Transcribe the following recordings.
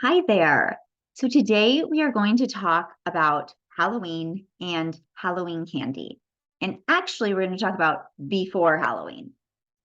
Hi there. So today we are going to talk about Halloween and Halloween candy. And actually, we're going to talk about before Halloween.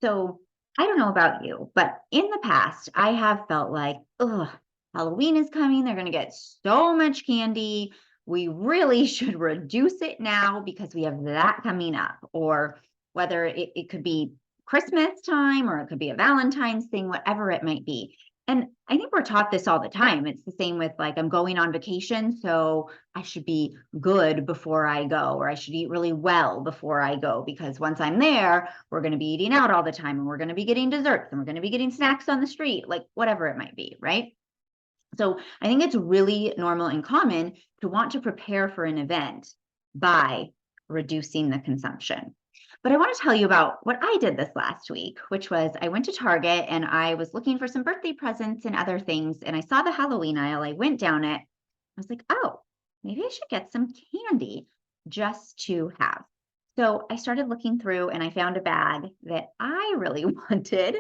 So I don't know about you, but in the past, I have felt like, oh, Halloween is coming. They're going to get so much candy. We really should reduce it now because we have that coming up. Or whether it could be Christmas time or it could be a Valentine's thing, whatever it might be. And I think we're taught this all the time. It's the same with like, I'm going on vacation, so I should be good before I go, or I should eat really well before I go, because once I'm there, we're going to be eating out all the time and we're going to be getting desserts and we're going to be getting snacks on the street, like whatever it might be, right? So I think it's really normal and common to want to prepare for an event by reducing the consumption. But I want to tell you about what I did this last week, which was I went to Target and I was looking for some birthday presents and other things. And I saw the Halloween aisle. I went down it. I was like, oh, maybe I should get some candy just to have. So I started looking through and I found a bag that I really wanted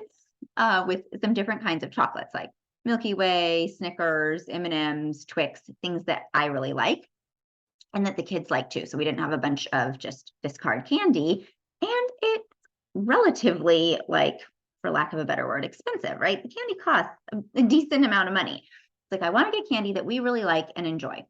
with some different kinds of chocolates, like Milky Way, Snickers, M&Ms, Twix, things that I really like and that the kids like too. So we didn't have a bunch of just discard candy. And it's relatively, like, for lack of a better word, expensive, right? The candy costs a decent amount of money. It's like, I want to get candy that we really like and enjoy.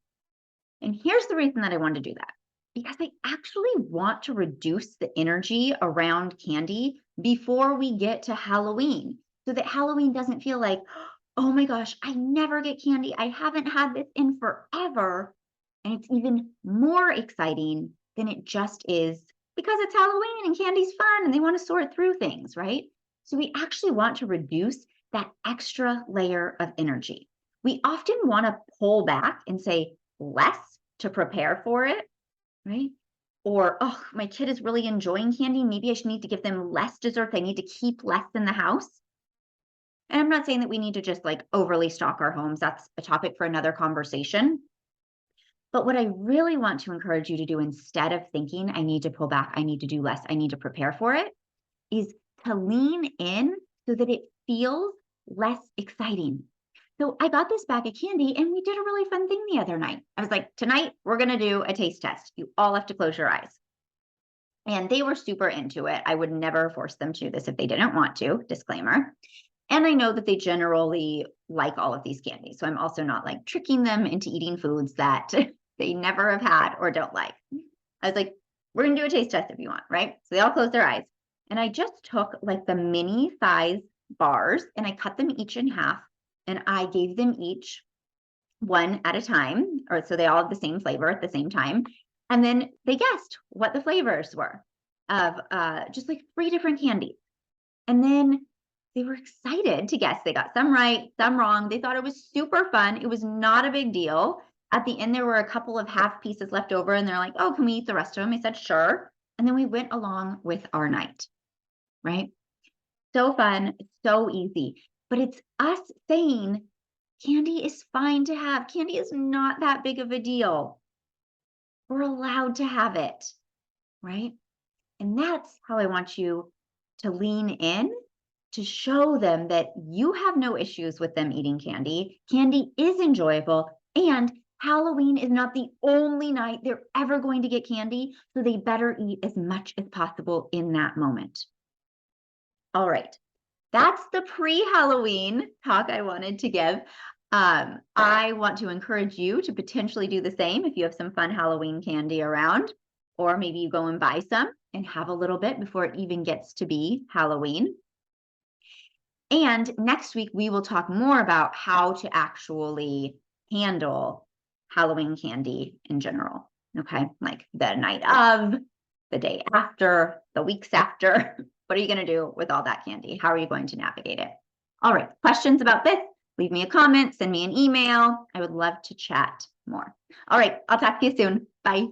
And here's the reason that I want to do that. Because I actually want to reduce the energy around candy before we get to Halloween so that Halloween doesn't feel like, oh my gosh, I never get candy. I haven't had this in forever. And it's even more exciting than it just is because it's Halloween and candy's fun and they want to sort through things, right? So we actually want to reduce that extra layer of energy. We often want to pull back and say less to prepare for it, right? Or, oh, my kid is really enjoying candy. Maybe I should need to give them less desserts. I need to keep less in the house. And I'm not saying that we need to just like overly stock our homes. That's a topic for another conversation. But what I really want to encourage you to do instead of thinking, I need to pull back, I need to do less, I need to prepare for it, is to lean in so that it feels less exciting. So I got this bag of candy and we did a really fun thing the other night. I was like, tonight we're going to do a taste test. You all have to close your eyes. And they were super into it. I would never force them to do this if they didn't want to, disclaimer. And I know that they generally like all of these candies. So I'm also not like tricking them into eating foods that they never have had or don't like. I was like, we're going to do a taste test if you want, right? So they all closed their eyes. And I just took like the mini size bars and I cut them each in half and I gave them each one at a time, or so they all have the same flavor at the same time. And then they guessed what the flavors were of just like 3 different candies. And then they were excited to guess. They got some right, some wrong. They thought it was super fun. It was not a big deal. At the end, there were a couple of half pieces left over, and they're like, oh, can we eat the rest of them? I said, sure. And then we went along with our night, right? So fun, so easy. But it's us saying candy is fine to have. Candy is not that big of a deal. We're allowed to have it, right? And that's how I want you to lean in to show them that you have no issues with them eating candy. Candy is enjoyable, and Halloween is not the only night they're ever going to get candy, so they better eat as much as possible in that moment. All right, that's the pre-Halloween talk I wanted to give. I want to encourage you to potentially do the same if you have some fun Halloween candy around, or maybe you go and buy some and have a little bit before it even gets to be Halloween. And next week, we will talk more about how to actually handle Halloween candy in general. Okay, like the night of, the day after, the weeks after. What are you going to do with all that candy? How are you going to navigate it? All right, questions about this? Leave me a comment, send me an email. I would love to chat more. All right, I'll talk to you soon. Bye.